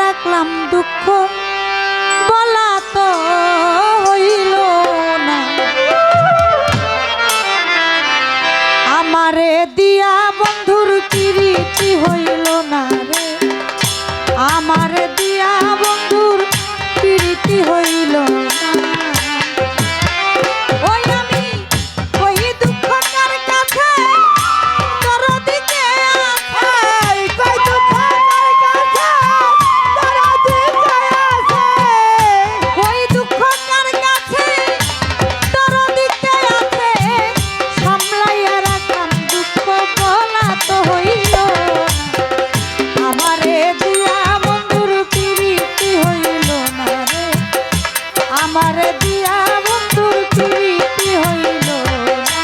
রাখলাম দুঃখ বলা তো হইল না, আমারে দিয়া বন্ধুর প্রীতি হইল না রে, আমারে দিয়া বন্ধুর প্রীতি হইল না। ওই আমি ওই দুঃখ কার কাছে তোর দিকে আছে, কই দুঃখ কার কাছে তোর দিকে আছে, ওই দুঃখ কার কাছে তোর দিকে আছে, সামলাইয়া রাখলাম দুঃখ বলা তো হইল না, আমারে দিয়া বন্ধুর প্রীতি হইল না রে, আমারে দিয়া বন্ধুর প্রীতি হইল না।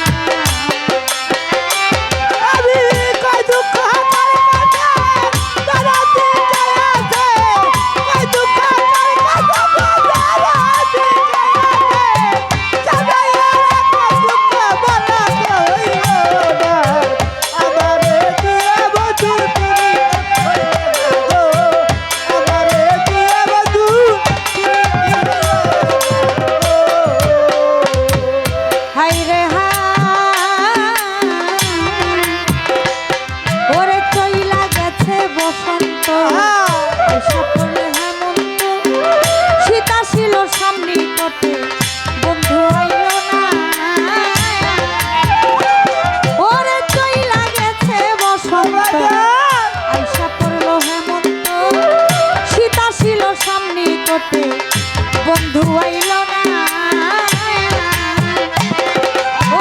আমি কই দুঃখ কার কাছে তোর দিকে আছে, কই দুঃখ কার কাছে তোর দিকে আছে, সামলাইয়া রাখলাম দুঃখ বলা তো হইল না, আমারে দিয়া বন্ধুর প্রীতি হইল না, আমারে দিয়া বন্ধুর হাই রে ওরে চইলা গেছে বসন্ত, এসে পড়লে হেমন্ত, সীতা ছিল সামনে কটে বন্ধু আইল না, ওরে চইলা গেছে বসন্ত, আইসা পড়ল হেমন্ত, সীতা ছিল সামনে কটে বন্ধু আইল না।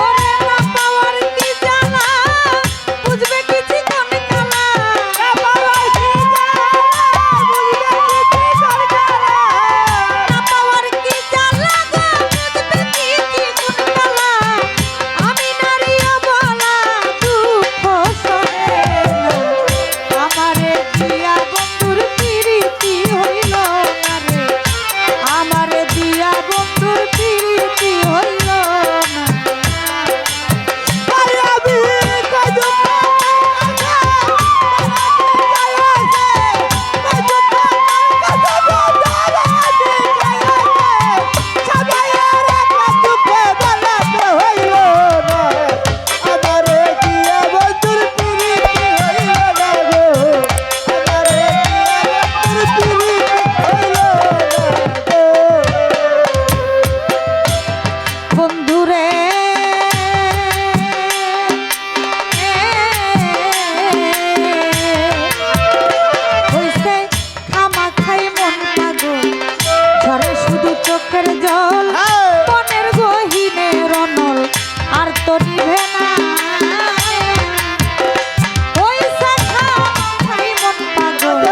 ওরে না পাওয়ার কি জ্বালা, বুঝবে কি চিকন কালা, না পাওয়ার কি জ্বালা, বুঝবে কি চিকন কালা, না পাওয়ার কি জ্বালা গো, বুঝবে কি চিকন কালা, আমি নারী অবলা দুঃখ সহে না, আমারে দিয়া বন্ধুর প্রীতি হইল না রে, আমারে দিয়া বন্ধুর প্রীতি হইল না। আরে আমি কই দুঃখ কার কাছে তোর দিকে আছে, কই দুঃখ কার কাছে তোর দিকে আছে, সামলাইয়া রাখলাম দুঃখ বলা তো হইল না, আমারে দিয়া বন্ধুর প্রীতি হইল না গো, আমারে দিয়া বন্ধুর প্রীতি হইল না গো। বন্ধুরে হইছে খামাখাই মন পাগল, ঝরে শুধু চোখের জল, মনের গহীনে রনল আর তো নিভে না, হইছে খামাখাই মন পাগল,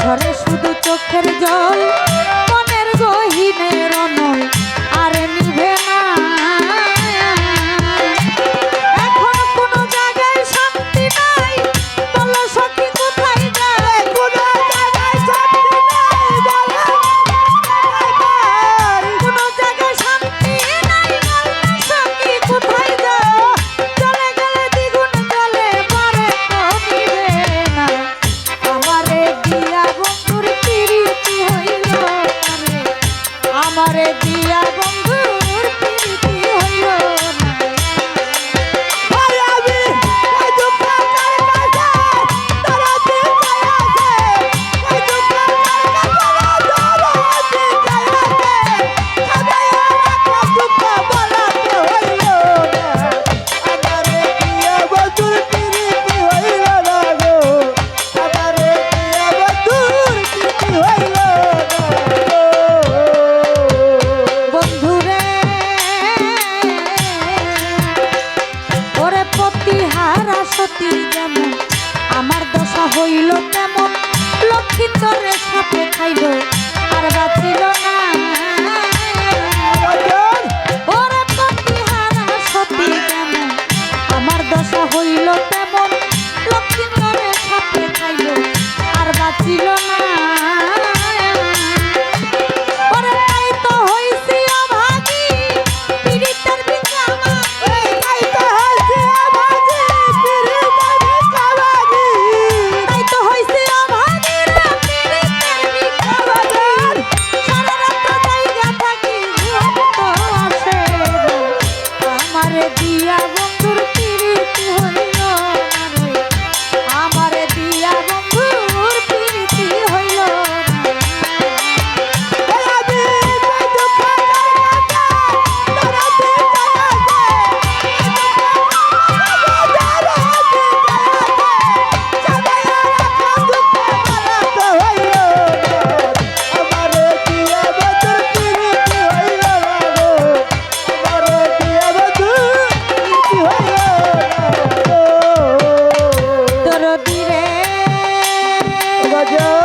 ঝরে শুধু চোখের জল, মনের গহীনে রনল আর নিভে না, এখন কোনো জায়গায় শান্তি নাই, বলো সখী কোথায় যায়, কোনো জায়গায় শান্তি নাই, বলো কোথায় যায়, কোনো জায়গায় শান্তি নাই, বলো সখী কোথায় যায়, চলে গেলে দ্বিগুণ চলে পারে তো নিবে না, আমারে দিয়া বন্ধুর প্রীতি হইল না রে, আমারে দিয়া বন্ধুর প্রীতি হইল না। আরে আমি কই দুঃখ কার কাছে তোর দিকে আছে, কই দুঃখ কার কাছে তোর দিকে আছে, সামলাইয়া রাখলাম দুঃখ বলা তো হইল না, আমারে দিয়া বন্ধুর প্রীতি হইল না গো, আমারে দিয়া বন্ধুর প্রীতি হইল না গো। বন্ধুরে ওরে প্রতিহারা সতী যেমন, আমার দশা হইল তেমন, লক্ষ্মীন্দরের সাথে খাইল আর বাঁচিল না, ওরে প্রতিহারা সতী যেমন, আমার দশা হইল তেমন, লক্ষ্মীন্দরের সাথে খাইল আর বাঁচিল না, ওরে তাই তো হইছি অভাগী, পীড়িতের ভিখামা, তাই তো হইছি অভাগী, পীড়িতের ভিখামা, তাই তো হইছি অভাগী রে, পীড়িতের রাজা